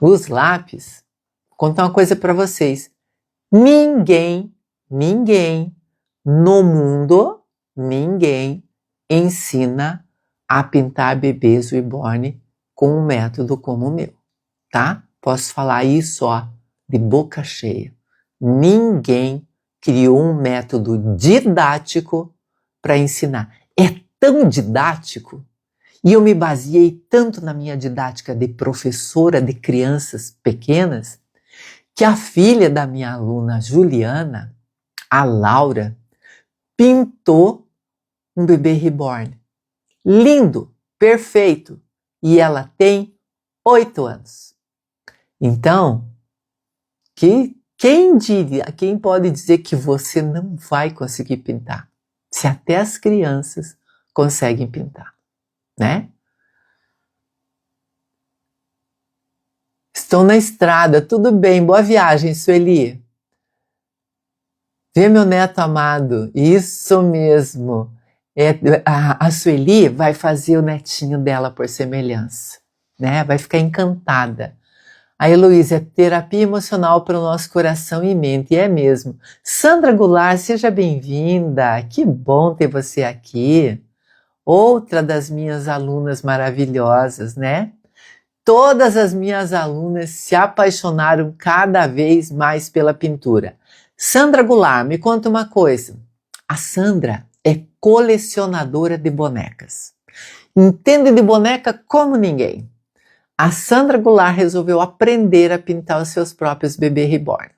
S1: os lápis. Vou contar uma coisa para vocês. Ninguém no mundo, ninguém ensina a pintar bebês reborn com um método como o meu, tá? Posso falar isso, de boca cheia. Ninguém criou um método didático para ensinar. É tão didático. E eu me baseei tanto na minha didática de professora de crianças pequenas, que a filha da minha aluna Juliana, a Laura, pintou um bebê reborn. Lindo, perfeito. E ela tem 8 anos. Então, quem pode dizer que você não vai conseguir pintar? Se até as crianças conseguem pintar, né? Estou na estrada, tudo bem, boa viagem, Sueli. Vê meu neto amado, isso mesmo. A Sueli vai fazer o netinho dela por semelhança, né? Vai ficar encantada. A Heloísa é terapia emocional para o nosso coração e mente, e é mesmo. Sandra Goulart, seja bem-vinda, que bom ter você aqui. Outra das minhas alunas maravilhosas, né? Todas as minhas alunas se apaixonaram cada vez mais pela pintura. Sandra Goulart, me conta uma coisa. A Sandra é colecionadora de bonecas. Entende de boneca como ninguém. A Sandra Goulart resolveu aprender a pintar os seus próprios bebês reborn.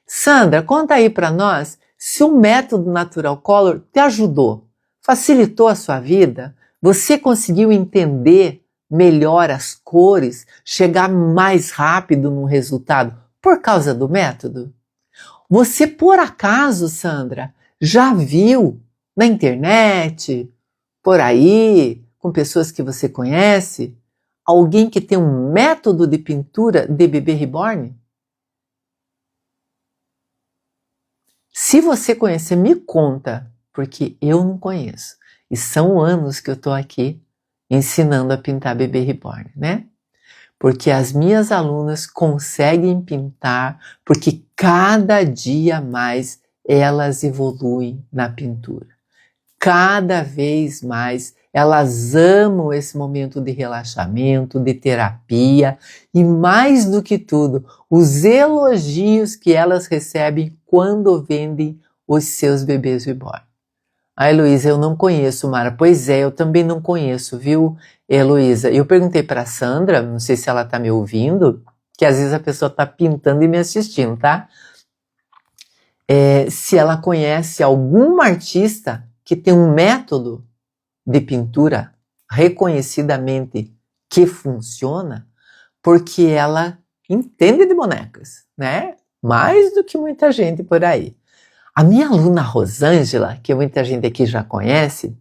S1: Sandra, conta aí para nós se o método Natural Color te ajudou, facilitou a sua vida, você conseguiu entender melhor as cores, chegar mais rápido no resultado por causa do método? Você, por acaso, Sandra, já viu na internet, por aí, com pessoas que você conhece, alguém que tem um método de pintura de bebê reborn? Se você conhecer, me conta, porque eu não conheço. E são anos que eu estou aqui ensinando a pintar bebê reborn, né? Porque as minhas alunas conseguem pintar, porque cada dia mais elas evoluem na pintura. Cada vez mais elas amam esse momento de relaxamento, de terapia e, mais do que tudo, os elogios que elas recebem quando vendem os seus bebês reborn. Ah, Heloísa, eu não conheço, Mara. Pois é, eu também não conheço, viu, Heloísa? Eu perguntei para a Sandra, não sei se ela está me ouvindo, que às vezes a pessoa está pintando e me assistindo, tá? Se ela conhece alguma artista que tem um método de pintura reconhecidamente que funciona, porque ela entende de bonecas, né? Mais do que muita gente por aí. A minha aluna Rosângela, que muita gente aqui já conhece,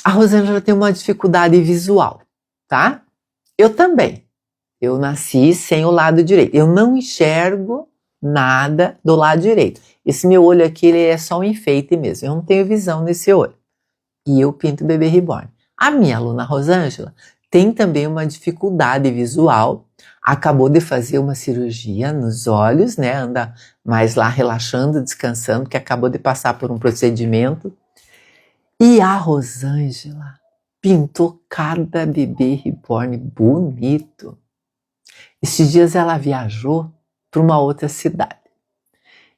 S1: a Rosângela tem uma dificuldade visual, tá? Eu também. Eu nasci sem o lado direito. Eu não enxergo nada do lado direito. Esse meu olho aqui, ele é só um enfeite mesmo. Eu não tenho visão nesse olho. E eu pinto bebê reborn. A minha aluna Rosângela tem também uma dificuldade visual, acabou de fazer uma cirurgia nos olhos, né? Anda mais lá relaxando, descansando, que acabou de passar por um procedimento. E a Rosângela pintou cada bebê reborn bonito. Esses dias ela viajou para uma outra cidade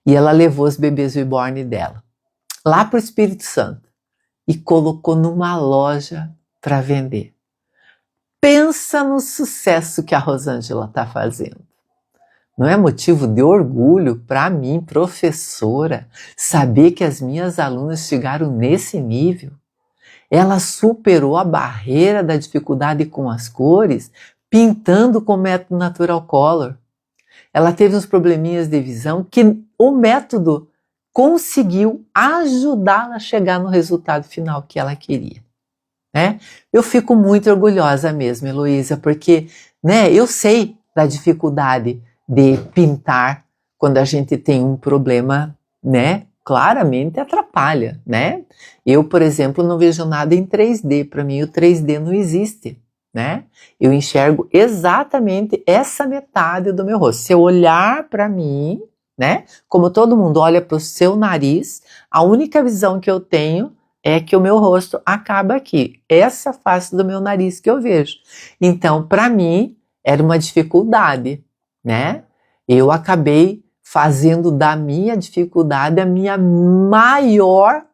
S1: e ela levou os bebês reborn dela lá para o Espírito Santo e colocou numa loja para vender. Pensa no sucesso que a Rosângela está fazendo. Não é motivo de orgulho para mim, professora, saber que as minhas alunas chegaram nesse nível? Ela superou a barreira da dificuldade com as cores, pintando com o método Natural Color. Ela teve uns probleminhas de visão que o método conseguiu ajudá-la a chegar no resultado final que ela queria, né? Eu fico muito orgulhosa mesmo, Heloísa, porque, né, eu sei da dificuldade de pintar quando a gente tem um problema, né? Claramente atrapalha, né? Eu, por exemplo, não vejo nada em 3D. Para mim, o 3D não existe, né? Eu enxergo exatamente essa metade do meu rosto. Se eu olhar para mim, né? Como todo mundo olha para o seu nariz, a única visão que eu tenho é que o meu rosto acaba aqui. Essa face do meu nariz que eu vejo. Então, para mim, era uma dificuldade, né? Eu acabei fazendo da minha dificuldade a minha maior,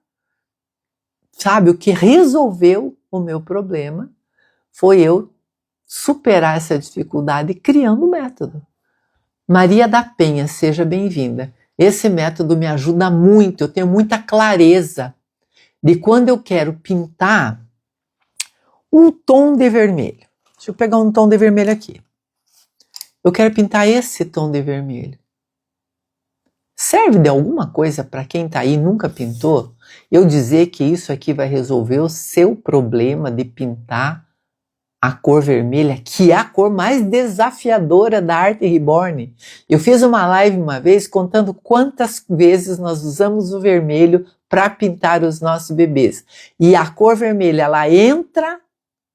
S1: sabe? O que resolveu o meu problema foi eu superar essa dificuldade criando um método. Maria da Penha, seja bem-vinda. Esse método me ajuda muito, eu tenho muita clareza de quando eu quero pintar um tom de vermelho. Deixa eu pegar um tom de vermelho aqui. Eu quero pintar esse tom de vermelho. Serve de alguma coisa para quem está aí e nunca pintou? Eu dizer que isso aqui vai resolver o seu problema de pintar a cor vermelha, que é a cor mais desafiadora da arte reborn. Eu fiz uma live uma vez contando quantas vezes nós usamos o vermelho para pintar os nossos bebês. E a cor vermelha, ela entra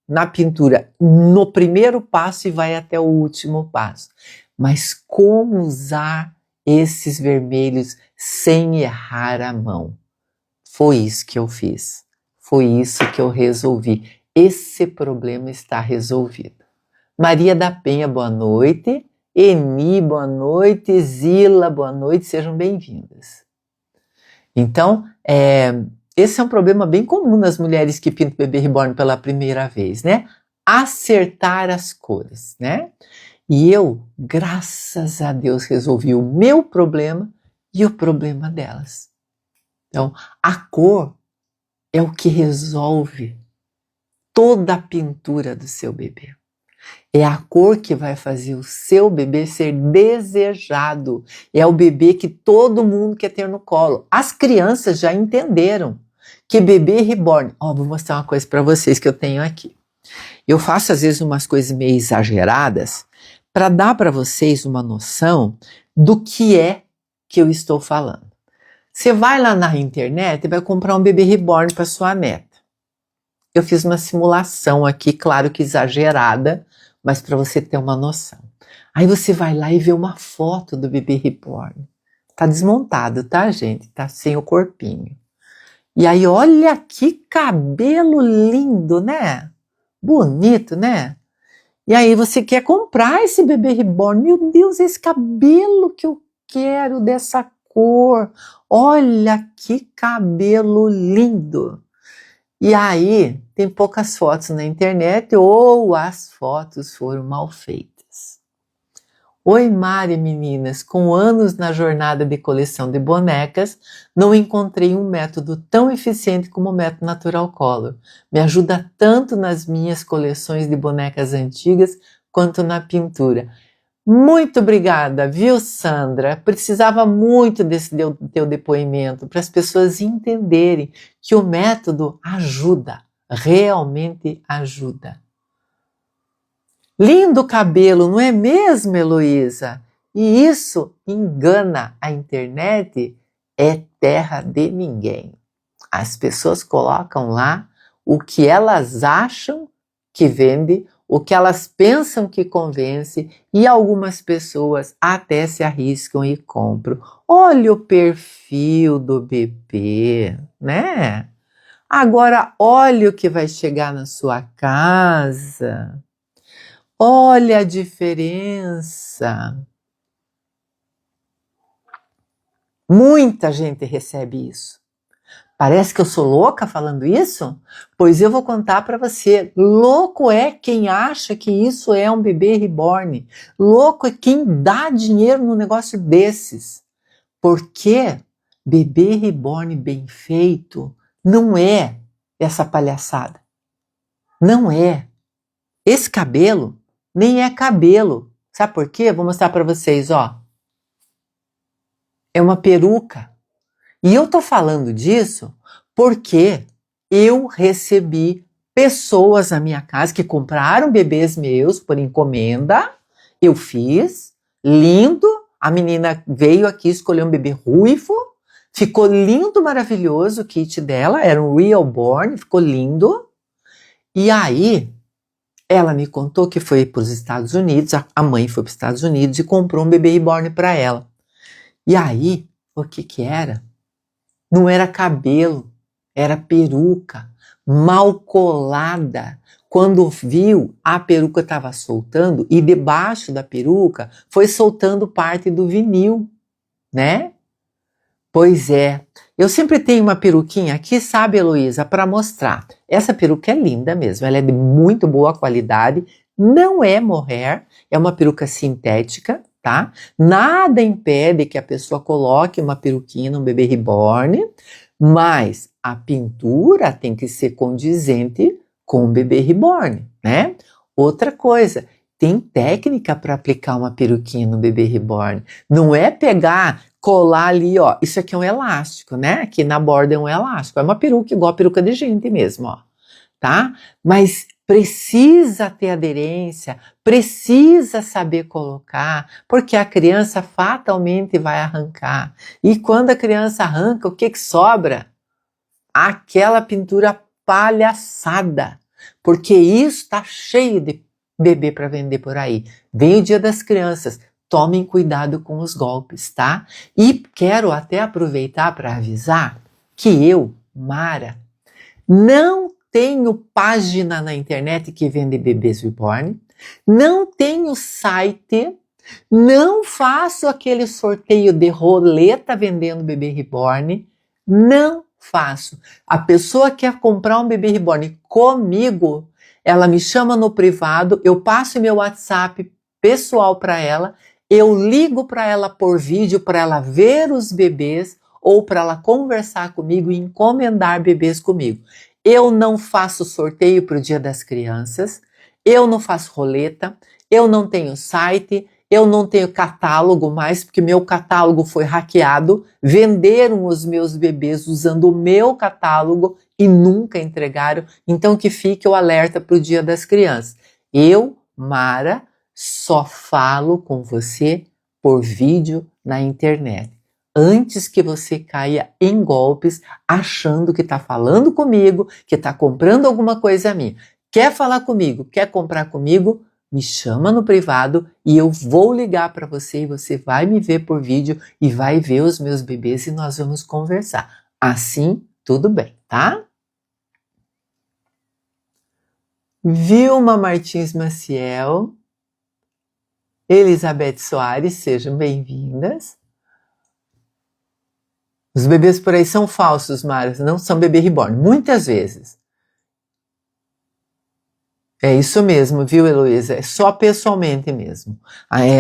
S1: na pintura no primeiro passo e vai até o último passo. Mas como usar esses vermelhos sem errar a mão? Foi isso que eu fiz. Foi isso que eu resolvi. Esse problema está resolvido. Maria da Penha, boa noite. Eni, boa noite. Zila, boa noite. Sejam bem-vindas. Então, esse é um problema bem comum nas mulheres que pintam o bebê reborn pela primeira vez, né? Acertar as cores, né? E eu, graças a Deus, resolvi o meu problema e o problema delas. Então, a cor é o que resolve toda a pintura do seu bebê. É a cor que vai fazer o seu bebê ser desejado. É o bebê que todo mundo quer ter no colo. As crianças já entenderam que bebê reborn... vou mostrar uma coisa para vocês que eu tenho aqui. Eu faço às vezes umas coisas meio exageradas para dar para vocês uma noção do que é que eu estou falando. Você vai lá na internet e vai comprar um bebê reborn para sua neta. Eu fiz uma simulação aqui, claro que exagerada, mas para você ter uma noção. Aí você vai lá e vê uma foto do bebê reborn. Tá desmontado, tá, gente? Tá sem o corpinho. E aí, olha que cabelo lindo, né? Bonito, né? E aí você quer comprar esse bebê reborn. Meu Deus, esse cabelo que eu quero dessa cor. Olha que cabelo lindo. E aí, tem poucas fotos na internet ou as fotos foram mal feitas. Oi, Mari, meninas, com anos na jornada de coleção de bonecas, não encontrei um método tão eficiente como o método Natural Color. Me ajuda tanto nas minhas coleções de bonecas antigas quanto na pintura. Muito obrigada, viu, Sandra? Precisava muito desse teu depoimento para as pessoas entenderem que o método ajuda, realmente ajuda. Lindo cabelo, não é mesmo, Heloísa? E isso engana a internet, é terra de ninguém. As pessoas colocam lá o que elas acham que vende, o que elas pensam que convence, e algumas pessoas até se arriscam e compram. Olha o perfil do bebê, né? Agora olha o que vai chegar na sua casa. Olha a diferença. Muita gente recebe isso. Parece que eu sou louca falando isso? Pois eu vou contar para você. Louco é quem acha que isso é um bebê reborn. Louco é quem dá dinheiro num negócio desses. Porque bebê reborn bem feito não é essa palhaçada. Não é. Esse cabelo nem é cabelo. Sabe por quê? Vou mostrar para vocês, ó. É uma peruca. E eu tô falando disso porque eu recebi pessoas na minha casa que compraram bebês meus por encomenda. Eu fiz, lindo. A menina veio aqui escolher um bebê ruivo. Ficou lindo, maravilhoso o kit dela. Era um Real Born, ficou lindo. E aí, ela me contou que foi para os Estados Unidos. A mãe foi para os Estados Unidos e comprou um bebê reborn para ela. E aí, o que era? Não era cabelo, era peruca, mal colada. Quando viu, a peruca estava soltando e debaixo da peruca foi soltando parte do vinil, né? Pois é, eu sempre tenho uma peruquinha aqui, sabe, Heloísa, para mostrar. Essa peruca é linda mesmo, ela é de muito boa qualidade, não é mohair, é uma peruca sintética, tá? Nada impede que a pessoa coloque uma peruquinha num bebê reborn, mas a pintura tem que ser condizente com o bebê reborn, né? Outra coisa, tem técnica para aplicar uma peruquinha no bebê reborn. Não é pegar, colar ali, ó. Isso aqui é um elástico, né? Aqui na borda é um elástico. É uma peruca igual a peruca de gente mesmo, ó. Tá? Mas precisa ter aderência, precisa saber colocar, porque a criança fatalmente vai arrancar. E quando a criança arranca, o que sobra? Aquela pintura palhaçada. porque isso está cheio de bebê para vender por aí. Vem o Dia das Crianças, tomem cuidado com os golpes, tá? E quero até aproveitar para avisar que eu, Mara, não tenho página na internet que vende bebês reborn, não tenho site, não faço aquele sorteio de roleta vendendo bebê reborn, não faço. A pessoa que quer comprar um bebê reborn comigo, ela me chama no privado, eu passo meu WhatsApp pessoal para ela, eu ligo para ela por vídeo para ela ver os bebês ou para ela conversar comigo e encomendar bebês comigo. Eu não faço sorteio para o Dia das Crianças, eu não faço roleta, eu não tenho site, eu não tenho catálogo mais, porque meu catálogo foi hackeado, venderam os meus bebês usando o meu catálogo e nunca entregaram, então que fique o alerta para o Dia das Crianças. Eu, Mara, só falo com você por vídeo na internet. Antes que você caia em golpes achando que está falando comigo, que está comprando alguma coisa minha. Quer falar comigo, quer comprar comigo, me chama no privado e eu vou ligar para você e você vai me ver por vídeo e vai ver os meus bebês e nós vamos conversar. Assim, tudo bem, tá? Vilma Martins Maciel, Elizabeth Soares, sejam bem-vindas. Os bebês por aí são falsos, Mara, não são bebê reborn, muitas vezes. É isso mesmo, viu, Heloísa? É só pessoalmente mesmo.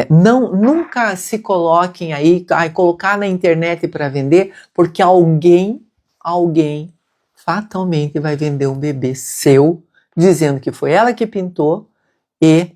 S1: Nunca se coloquem aí, colocar na internet para vender, porque alguém fatalmente vai vender um bebê seu, dizendo que foi ela que pintou e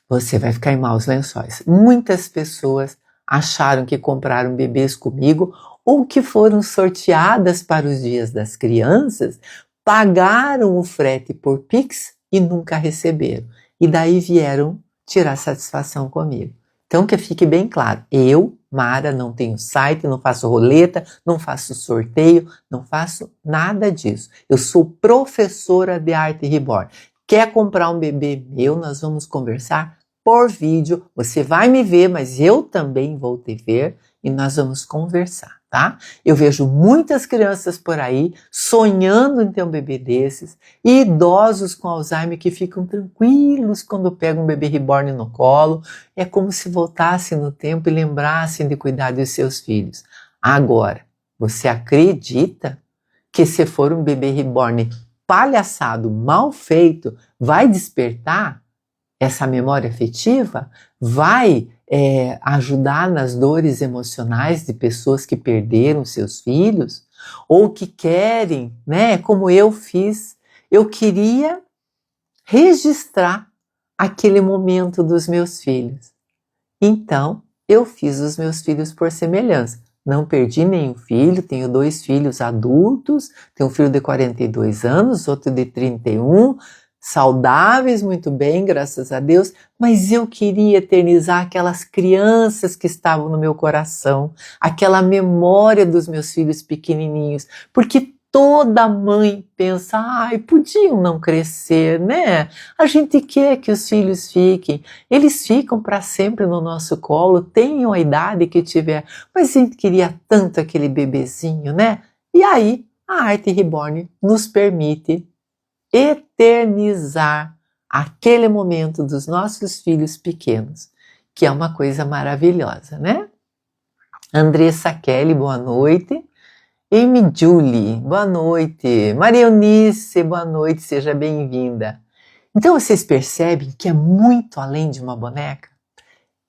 S1: você vai ficar em maus lençóis. Muitas pessoas acharam que compraram bebês comigo ou que foram sorteadas para os Dias das Crianças, pagaram o frete por Pix e nunca receberam. E daí vieram tirar satisfação comigo. Então que fique bem claro, eu, Mara, não tenho site, não faço roleta, não faço sorteio, não faço nada disso. Eu sou professora de arte reborn. Quer comprar um bebê meu? Nós vamos conversar por vídeo. Você vai me ver, mas eu também vou te ver e nós vamos conversar. Tá? Eu vejo muitas crianças por aí sonhando em ter um bebê desses e idosos com Alzheimer que ficam tranquilos quando pegam um bebê reborn no colo. É como se voltassem no tempo e lembrassem de cuidar dos seus filhos. Agora, você acredita que se for um bebê reborn palhaçado, mal feito, vai despertar essa memória afetiva? Vai ajudar nas dores emocionais de pessoas que perderam seus filhos ou que querem, né, como eu fiz, eu queria registrar aquele momento dos meus filhos. Então, eu fiz os meus filhos por semelhança. Não perdi nenhum filho, tenho 2 filhos adultos, tenho um filho de 42 anos, outro de 31, saudáveis, muito bem, graças a Deus, mas eu queria eternizar aquelas crianças que estavam no meu coração, aquela memória dos meus filhos pequenininhos, porque toda mãe pensa, podiam não crescer, né? A gente quer que os filhos fiquem, eles ficam para sempre no nosso colo, tenham a idade que tiver, mas a gente queria tanto aquele bebezinho, né? E aí, a Arte Reborn nos permite eternizar aquele momento dos nossos filhos pequenos, que é uma coisa maravilhosa, né? Andressa Kelly, boa noite. Amy Julie, boa noite. Maria Eunice, boa noite, seja bem-vinda. Então vocês percebem que é muito além de uma boneca?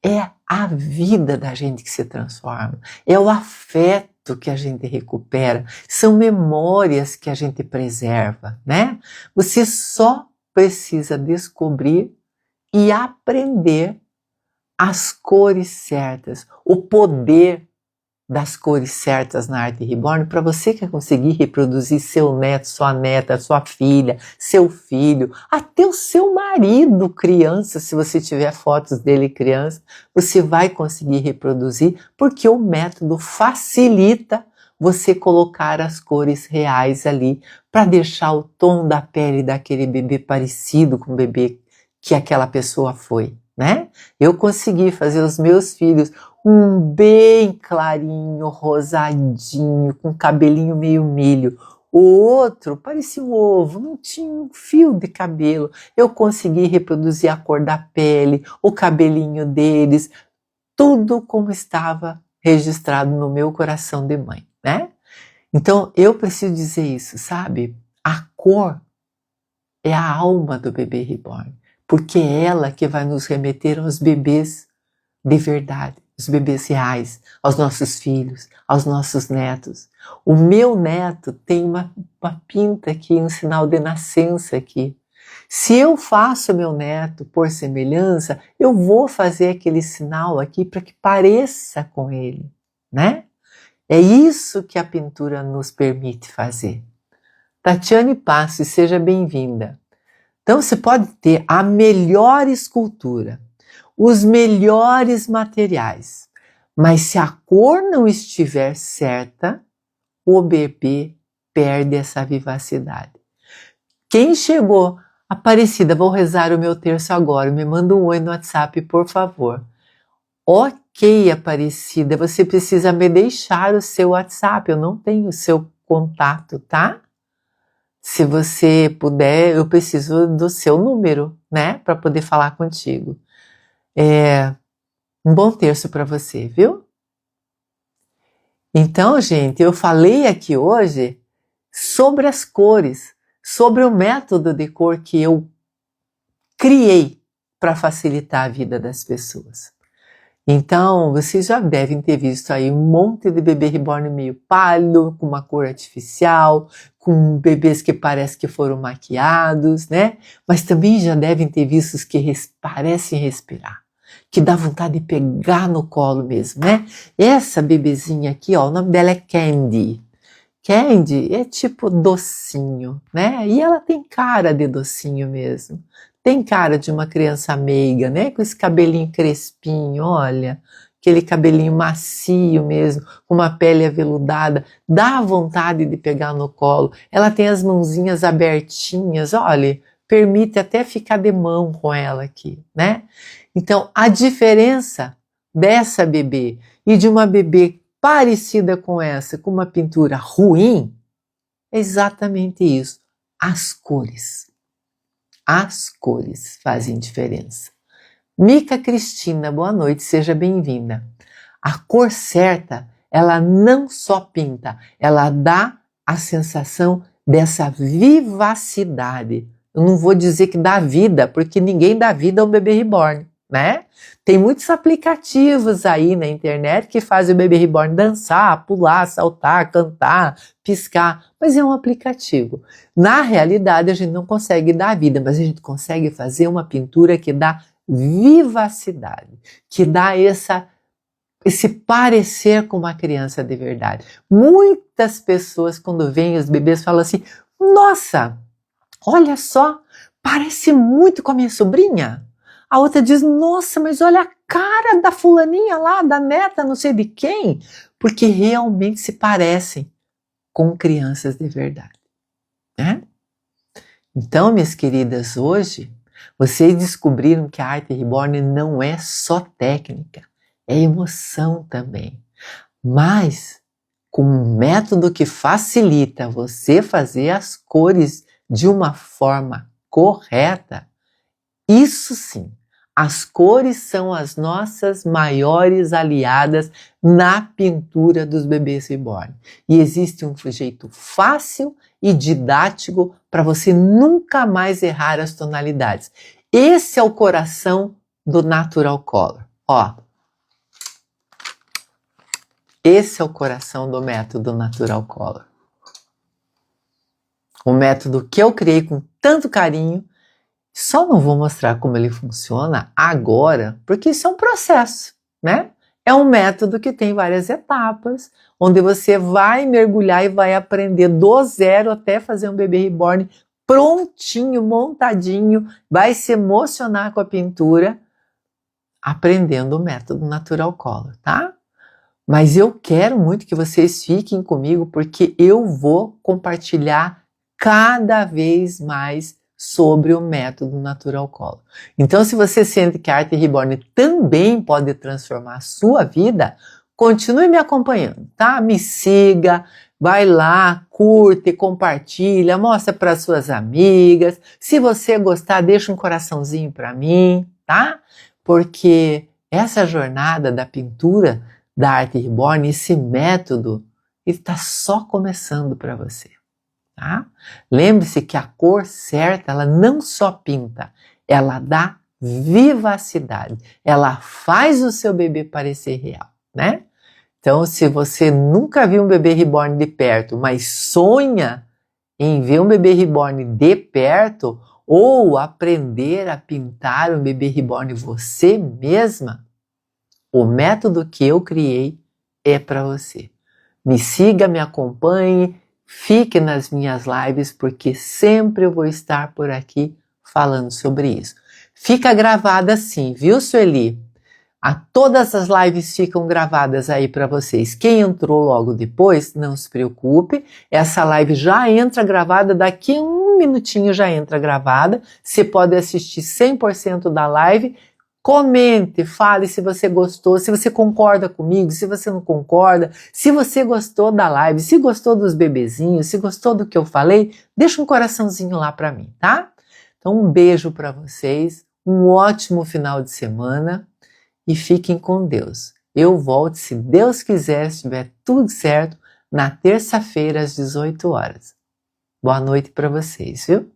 S1: É a vida da gente que se transforma, é o afeto que a gente recupera, são memórias que a gente preserva, né? Você só precisa descobrir e aprender as cores certas, o poder das cores certas na Arte Reborn, para você que conseguir reproduzir seu neto, sua neta, sua filha, seu filho, até o seu marido criança, se você tiver fotos dele criança, você vai conseguir reproduzir, porque o método facilita você colocar as cores reais ali para deixar o tom da pele daquele bebê parecido com o bebê que aquela pessoa foi, né? Eu consegui fazer os meus filhos um bem clarinho, rosadinho, com cabelinho meio milho. O outro parecia um ovo, não tinha um fio de cabelo. Eu consegui reproduzir a cor da pele, o cabelinho deles, tudo como estava registrado no meu coração de mãe, né? Então eu preciso dizer isso, sabe? A cor é a alma do bebê reborn, porque é ela que vai nos remeter aos bebês de verdade, os bebês reais, aos nossos filhos, aos nossos netos. O meu neto tem uma pinta aqui, um sinal de nascença aqui. Se eu faço meu neto por semelhança, eu vou fazer aquele sinal aqui para que pareça com ele, né? É isso que a pintura nos permite fazer. Tatiane Passi, seja bem-vinda. Então você pode ter a melhor escultura, os melhores materiais, mas se a cor não estiver certa, o bebê perde essa vivacidade. Quem chegou? Aparecida, vou rezar o meu terço agora, me manda um oi no WhatsApp, por favor. Ok, Aparecida, você precisa me deixar o seu WhatsApp, eu não tenho o seu contato, tá? Se você puder, eu preciso do seu número, né, para poder falar contigo. Um bom terço para você, viu? Então, gente, eu falei aqui hoje sobre as cores, sobre o método de cor que eu criei para facilitar a vida das pessoas. Então, vocês já devem ter visto aí um monte de bebê reborn meio pálido, com uma cor artificial, com bebês que parece que foram maquiados, né? Mas também já devem ter visto os que parecem respirar, que dá vontade de pegar no colo mesmo, né? Essa bebezinha aqui, ó, o nome dela é Candy. Candy é tipo docinho, né? E ela tem cara de docinho mesmo. Tem cara de uma criança meiga, né? Com esse cabelinho crespinho, olha. Aquele cabelinho macio mesmo, com uma pele aveludada. Dá vontade de pegar no colo. Ela tem as mãozinhas abertinhas, olha. Permite até ficar de mão com ela aqui, né? Então, a diferença dessa bebê e de uma bebê parecida com essa, com uma pintura ruim, é exatamente isso. As cores. As cores fazem diferença. Mica Cristina, boa noite, seja bem-vinda. A cor certa, ela não só pinta, ela dá a sensação dessa vivacidade. Eu não vou dizer que dá vida, porque ninguém dá vida a um bebê reborn, né? Tem muitos aplicativos aí na internet que fazem o bebê reborn dançar, pular, saltar, cantar, piscar, mas é um aplicativo. Na realidade, a gente não consegue dar vida, mas a gente consegue fazer uma pintura que dá vivacidade, que dá esse parecer com uma criança de verdade. Muitas pessoas, quando veem os bebês, falam assim: nossa, olha só, parece muito com a minha sobrinha. A outra diz: nossa, mas olha a cara da fulaninha lá, da neta, não sei de quem, porque realmente se parecem com crianças de verdade, né? Então, minhas queridas, hoje vocês descobriram que a arte reborn não é só técnica, é emoção também. Mas com um método que facilita você fazer as cores de uma forma correta, isso sim, as cores são as nossas maiores aliadas na pintura dos bebês reborn. E existe um jeito fácil e didático para você nunca mais errar as tonalidades. Esse é o coração do Natural Color. Ó, esse é o coração do método Natural Color. O método que eu criei com tanto carinho. Só não vou mostrar como ele funciona agora, porque isso é um processo, né? É um método que tem várias etapas, onde você vai mergulhar e vai aprender do zero até fazer um bebê reborn prontinho, montadinho, vai se emocionar com a pintura, aprendendo o método Natural Color, tá? Mas eu quero muito que vocês fiquem comigo porque eu vou compartilhar cada vez mais sobre o método Natural Color. Então, se você sente que a Arte Reborn também pode transformar a sua vida, continue me acompanhando, tá? Me siga, vai lá, curte, compartilha, mostra para suas amigas. Se você gostar, deixa um coraçãozinho para mim, tá? Porque essa jornada da pintura da Arte Reborn, esse método, está só começando para você. Tá? Lembre-se que a cor certa, ela não só pinta, ela dá vivacidade, ela faz o seu bebê parecer real, né? Então, se você nunca viu um bebê reborn de perto, mas sonha em ver um bebê reborn de perto, ou aprender a pintar um bebê reborn você mesma, o método que eu criei é para você. Me siga, me acompanhe, fique nas minhas lives, porque sempre eu vou estar por aqui falando sobre isso. Fica gravada assim, viu, Sueli? Todas as lives ficam gravadas aí para vocês. Quem entrou logo depois, não se preocupe, essa live já entra gravada, daqui a um minutinho já entra gravada. Você pode assistir 100% da live. Comente, fale se você gostou, se você concorda comigo, se você não concorda, se você gostou da live, se gostou dos bebezinhos, se gostou do que eu falei, deixa um coraçãozinho lá para mim, tá? Então um beijo para vocês, um ótimo final de semana e fiquem com Deus. Eu volto, se Deus quiser, se estiver tudo certo, na terça-feira às 18 horas. Boa noite para vocês, viu?